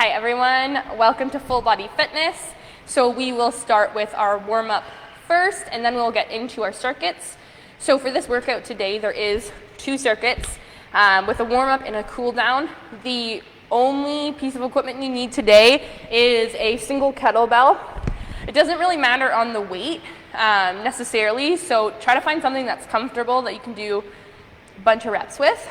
Hi everyone, welcome to Full Body Fitness. So we will start with our warm-up first and then we'll get into our circuits. So for this workout today there is 2 circuits with a warm-up and a cool down. The only piece of equipment you need today is a single kettlebell. It doesn't really matter on the weight necessarily, so try to find something that's comfortable that you can do a bunch of reps with.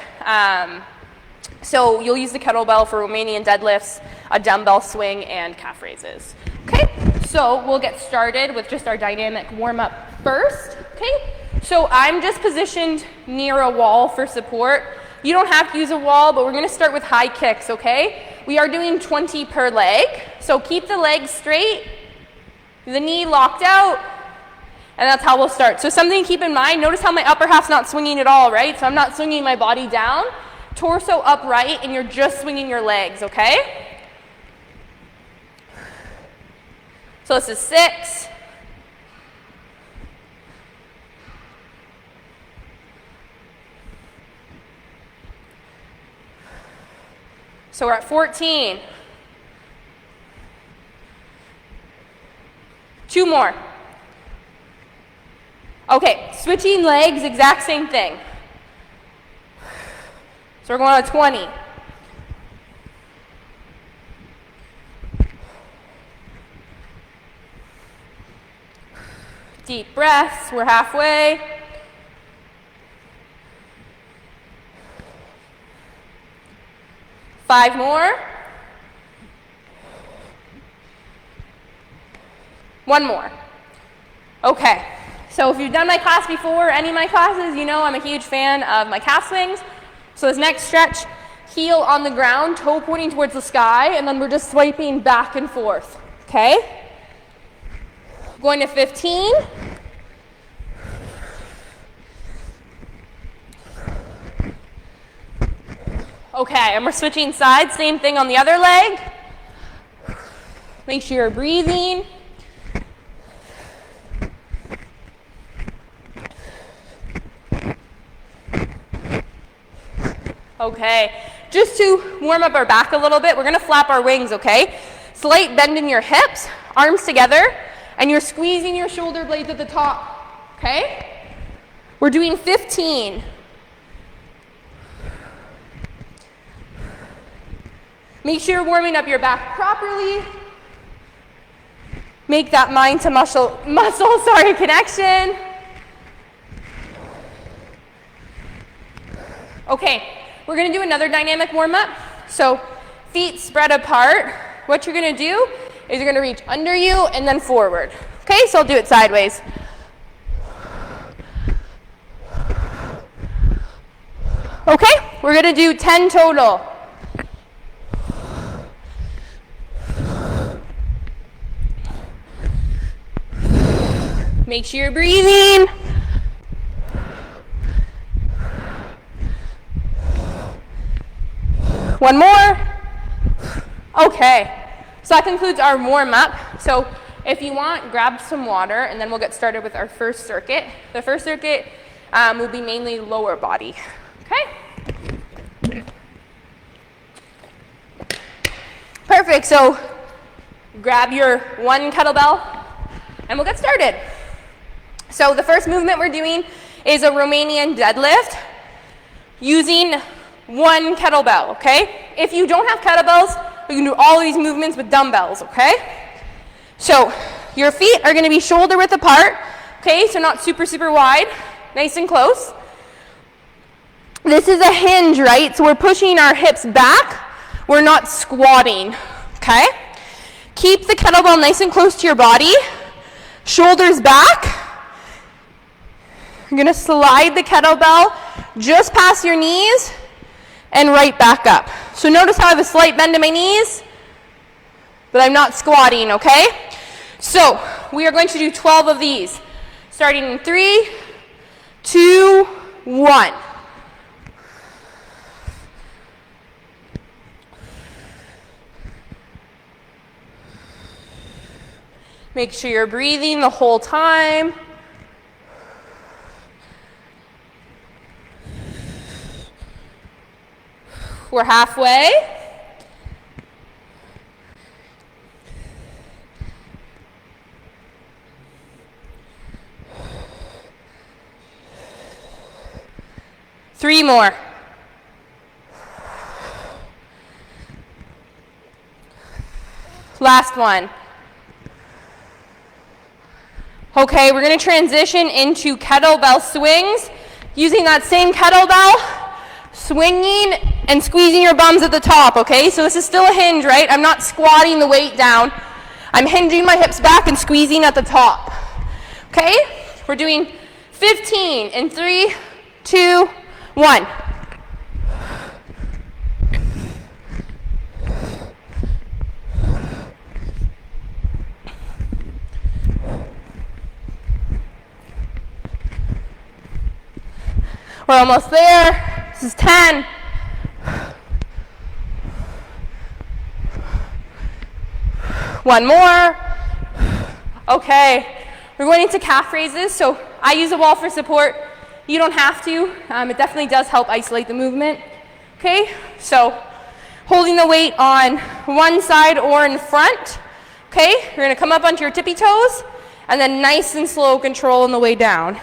So you'll use the kettlebell for Romanian deadlifts, a dumbbell swing, and calf raises. Okay, so we'll get started with just our dynamic warm-up first. Okay, so I'm just positioned near a wall for support. You don't have to use a wall, but we're going to start with high kicks, okay? We are doing 20 per leg, so keep the legs straight, the knee locked out, and that's how we'll start. So something to keep in mind, notice how my upper half's not swinging at all, right? So I'm not swinging my body down. Torso upright, and you're just swinging your legs, okay? So this is 6. So we're at 14. 2 more. Okay, switching legs, exact same thing. So we're going on 20. Deep breaths, we're halfway. Five more. 1 more. Okay, so if you've done my class before, any of my classes, you know I'm a huge fan of my calf swings. So this next stretch, heel on the ground, toe pointing towards the sky, and then we're just swiping back and forth, okay? Going to 15. Okay, and we're switching sides, same thing on the other leg. Make sure you're breathing. Okay, just to warm up our back a little bit, we're going to flap our wings, okay? Slight bend in your hips, arms together, and you're squeezing your shoulder blades at the top, okay? We're doing 15. Make sure you're warming up your back properly. Make that mind to muscle connection. Okay. We're going to do another dynamic warm-up. So feet spread apart. What you're going to do is you're going to reach under you and then forward. Okay, so I'll do it sideways. Okay, we're going to do 10 total. Make sure you're breathing. One more. Okay, so that concludes our warm-up. So if you want, grab some water and then we'll get started with our first circuit. The first circuit will be mainly lower body, okay? Perfect, so grab your 1 kettlebell and we'll get started. So the first movement we're doing is a Romanian deadlift using 1 kettlebell, okay? If you don't have kettlebells, you can do all these movements with dumbbells, okay? So your feet are going to be shoulder width apart, okay? So not super, super wide, nice and close. This is a hinge, right? So we're pushing our hips back. We're not squatting, okay? Keep the kettlebell nice and close to your body. Shoulders back. You're going to slide the kettlebell just past your knees and right back up. So notice how I have a slight bend in my knees, but I'm not squatting, okay? So we are going to do 12 of these, starting in 3, 2, 1. Make sure you're breathing the whole time. We're halfway. 3 more. Last one. Okay, we're going to transition into kettlebell swings, using that same kettlebell, swinging and squeezing your bums at the top, okay? So this is still a hinge, right? I'm not squatting the weight down. I'm hinging my hips back and squeezing at the top, okay? We're doing 15 in 3, 2, 1. We're almost there. This is 10. One more. Okay. We're going into calf raises. So I use a wall for support. You don't have to. It definitely does help isolate the movement. Okay. So holding the weight on one side or in front. Okay. You're going to come up onto your tippy toes and then nice and slow control on the way down.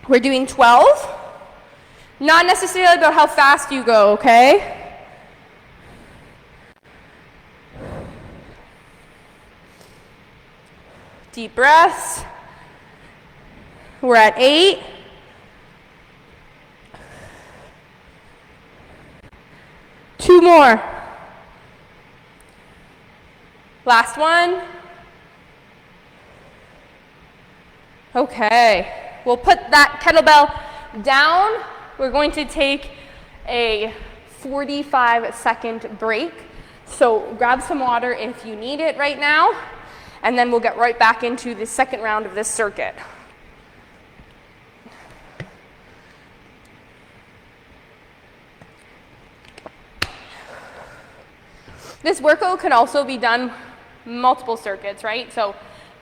We're doing 12. Not necessarily about how fast you go, okay? Deep breaths. We're at 8. Two more. Last one. Okay. We'll put that kettlebell down. We're going to take a 45-second break. So grab some water if you need it right now, and then we'll get right back into the second round of this circuit. This workout can also be done multiple circuits, right? So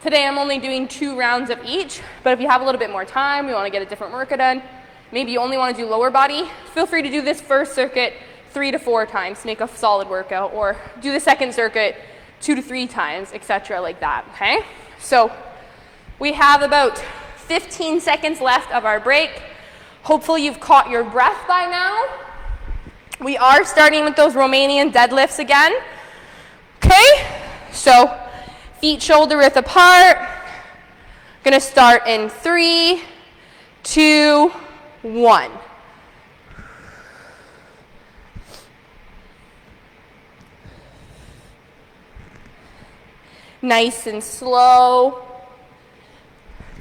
today I'm only doing 2 rounds of each, but if you have a little bit more time, you want to get a different workout done, maybe you only want to do lower body, feel free to do this first circuit 3 to 4 times to make a solid workout, or do the second circuit 2 to 3 times, etc. like that, okay? So we have about 15 seconds left of our break. Hopefully you've caught your breath by now. We are starting with those Romanian deadlifts again, okay? So feet shoulder width apart. Gonna start in 3, 2, 1. Nice and slow.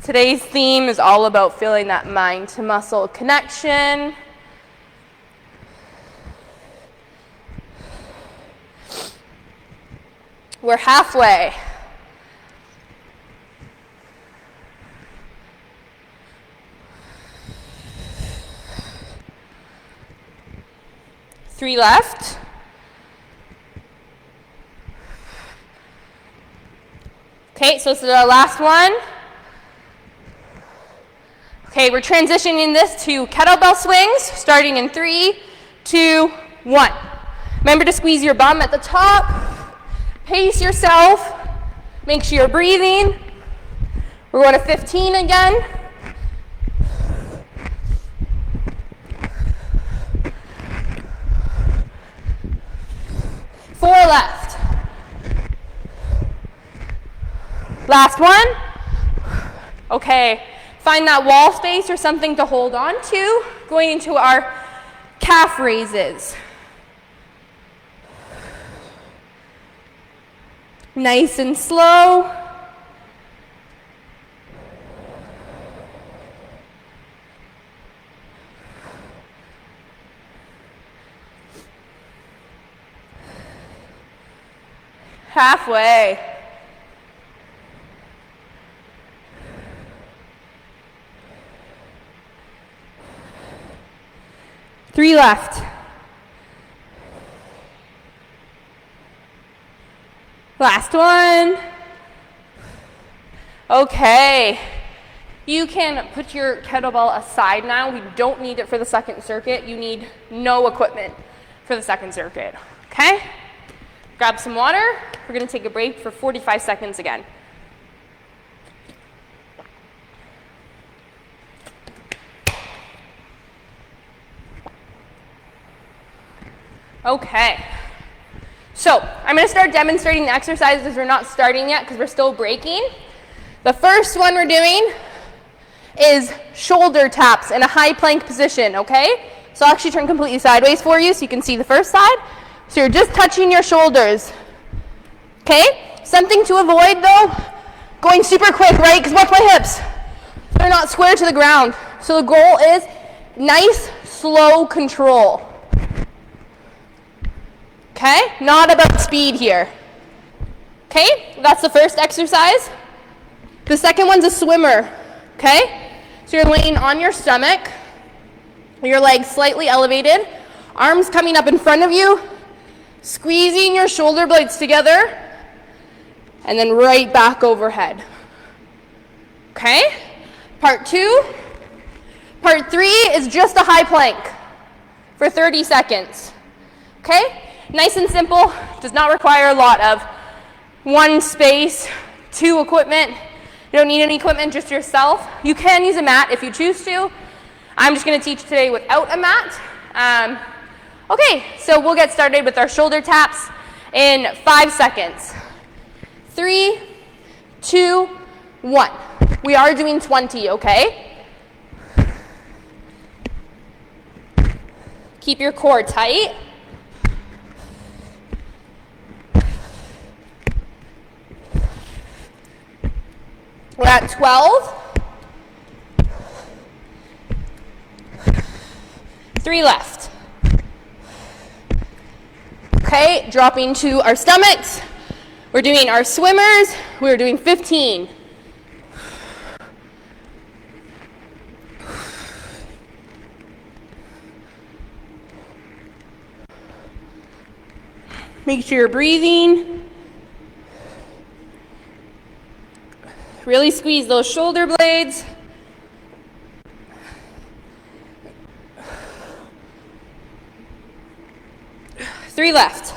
Today's theme is all about feeling that mind to muscle connection. We're halfway. Three left. Okay, so this is our last one. Okay, we're transitioning this to kettlebell swings, starting in 3, 2, 1. Remember to squeeze your bum at the top. Pace yourself. Make sure you're breathing. We're going to 15 again. Four left. Last one. Okay, find that wall space or something to hold on to. Going into our calf raises. Nice and slow. Halfway. Three left. Last one. Okay. You can put your kettlebell aside now. We don't need it for the second circuit. You need no equipment for the second circuit. Okay? Grab some water. We're going to take a break for 45 seconds again. Okay. So I'm going to start demonstrating the exercises as we're not starting yet because we're still breaking. The first one we're doing is shoulder taps in a high plank position, okay? So I'll actually turn completely sideways for you so you can see the first side. So you're just touching your shoulders, okay? Something to avoid though, going super quick, right? Because watch my hips. They're not square to the ground. So the goal is nice, slow control. Okay? Not about speed here. Okay? That's the first exercise. The second one's a swimmer. Okay? So you're laying on your stomach, your legs slightly elevated, arms coming up in front of you, squeezing your shoulder blades together, and then right back overhead. Okay? Part 2. Part 3 is just a high plank for 30 seconds. Okay? Nice and simple, does not require a lot of one space, 2 equipment. You don't need any equipment, just yourself. You can use a mat if you choose to. I'm just going to teach today without a mat. Okay, so we'll get started with our shoulder taps in 5 seconds. 3, 2, 1. We are doing 20, okay? Keep your core tight. We're at 12. 3 left. Okay, dropping to our stomachs. We're doing our swimmers. We're doing 15. Make sure you're breathing. Really squeeze those shoulder blades. Three left.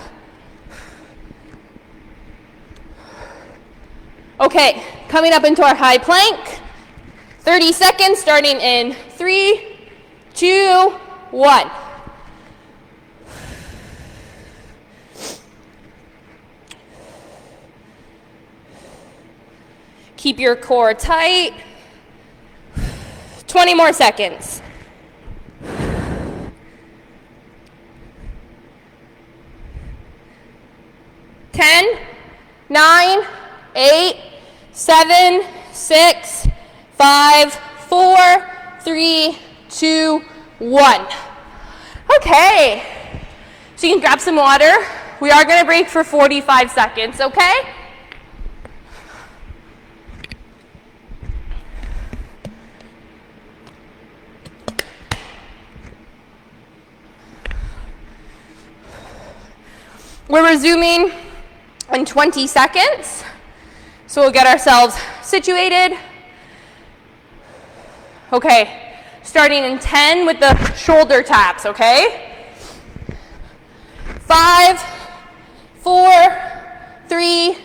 Okay, coming up into our high plank. 30 seconds, starting in 3, 2, 1. Keep your core tight. 20 more seconds. 10, 9, 8, 7, 6, 5, 4, 3, 2, 1. Okay, so you can grab some water. We are going to break for 45 seconds, okay? We're resuming in 20 seconds. So we'll get ourselves situated. Okay, starting in 10 with the shoulder taps, okay? 5, 4, 3,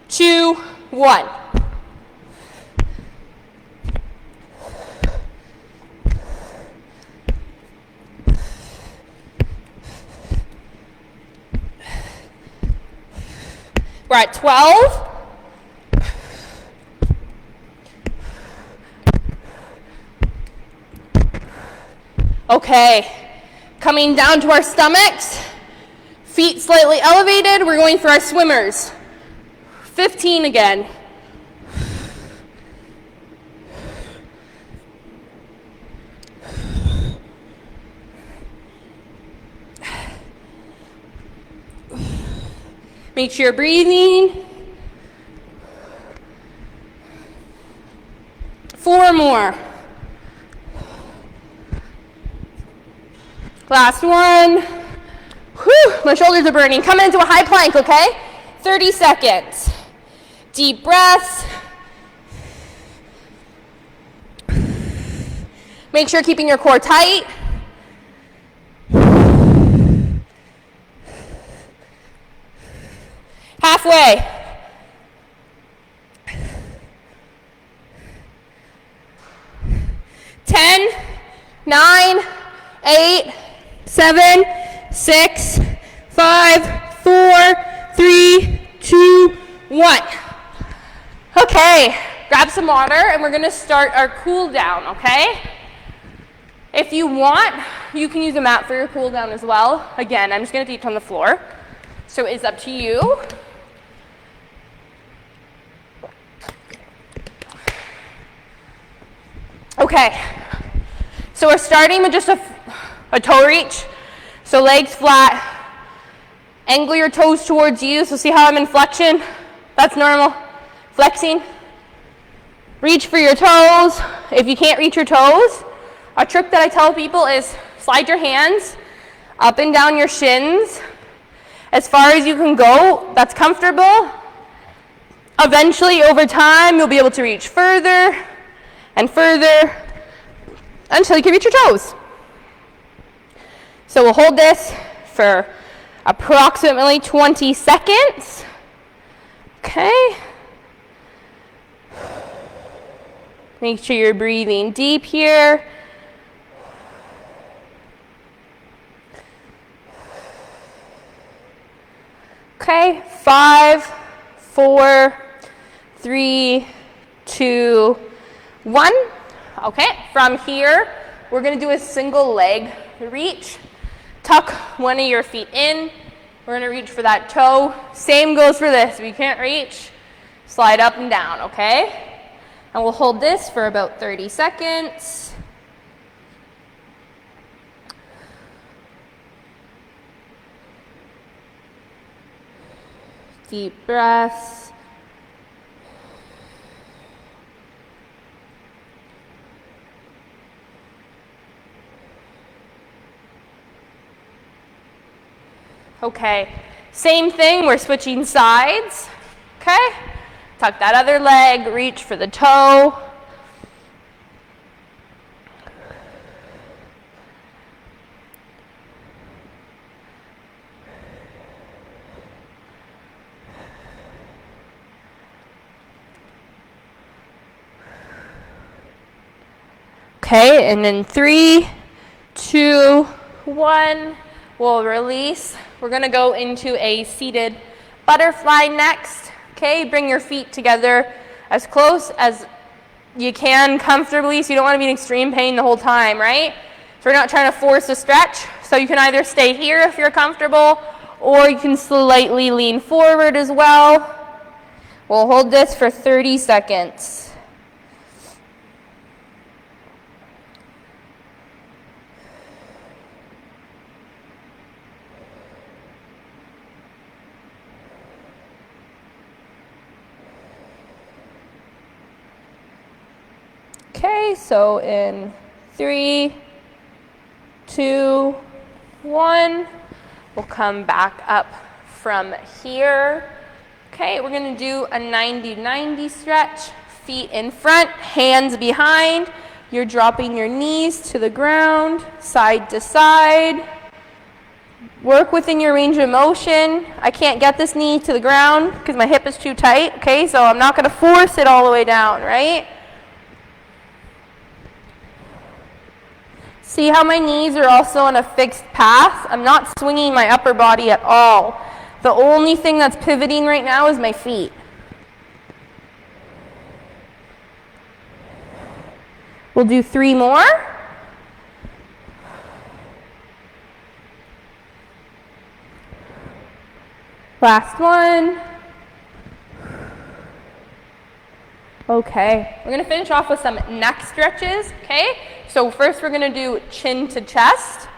2, 1. We're at 12. Okay, coming down to our stomachs, feet slightly elevated. We're going for our swimmers. 15 again. Make sure you're breathing. 4 more. Last one. Whew, my shoulders are burning. Come into a high plank, okay? 30 seconds. Deep breaths. Make sure you're keeping your core tight. Halfway. Ten, 9, 8, 7, 6, 5, 4, 3, 2, 1. Okay, grab some water and we're going to start our cool down, okay? If you want, you can use a mat for your cool down as well. Again, I'm just going to teach on the floor, so it's up to you. Okay, so we're starting with just a toe reach. So legs flat, angle your toes towards you. So see how I'm in flexion? That's normal. Flexing. Reach for your toes. If you can't reach your toes, a trick that I tell people is slide your hands up and down your shins as far as you can go. That's comfortable. Eventually, over time, you'll be able to reach further and further until you can reach your toes. So we'll hold this for approximately 20 seconds. Okay. Make sure you're breathing deep here. Okay, 5, 4, 3, 2, 1. Okay, from here, we're going to do a single leg reach. Tuck one of your feet in. We're going to reach for that toe. Same goes for this. If you can't reach, slide up and down, okay? And we'll hold this for about 30 seconds. Deep breaths. Okay, same thing, we're switching sides, okay? Tuck that other leg, reach for the toe. Okay, and then 3, 2, 1, we'll release. We're going to go into a seated butterfly next. Okay, bring your feet together as close as you can comfortably, so you don't want to be in extreme pain the whole time, right? So we're not trying to force a stretch. So you can either stay here if you're comfortable, or you can slightly lean forward as well. We'll hold this for 30 seconds. Okay, so in 3, 2, 1, we'll come back up from here. Okay, we're going to do a 90-90 stretch. Feet in front, hands behind. You're dropping your knees to the ground, side to side. Work within your range of motion. I can't get this knee to the ground because my hip is too tight. Okay, so I'm not going to force it all the way down, right? See how my knees are also on a fixed path? I'm not swinging my upper body at all. The only thing that's pivoting right now is my feet. We'll do 3 more. Last one. Okay, we're going to finish off with some neck stretches, okay? So first we're going to do chin to chest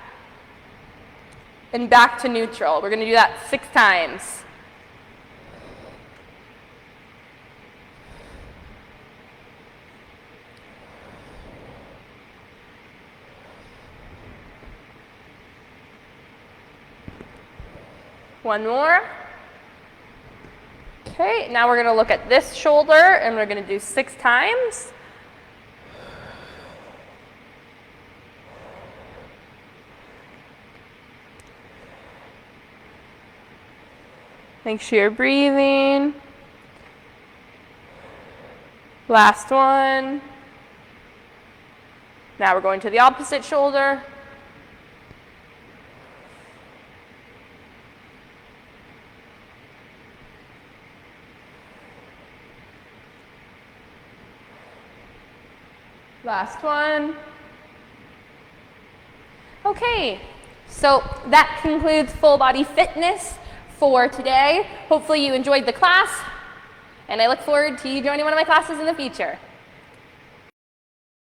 and back to neutral. We're going to do that 6 times. One more. Okay, now we're going to look at this shoulder and we're going to do 6 times. Make sure you're breathing. Last one. Now we're going to the opposite shoulder. Last one. Okay, so that concludes full body fitness for today. Hopefully you enjoyed the class, and I look forward to you joining one of my classes in the future.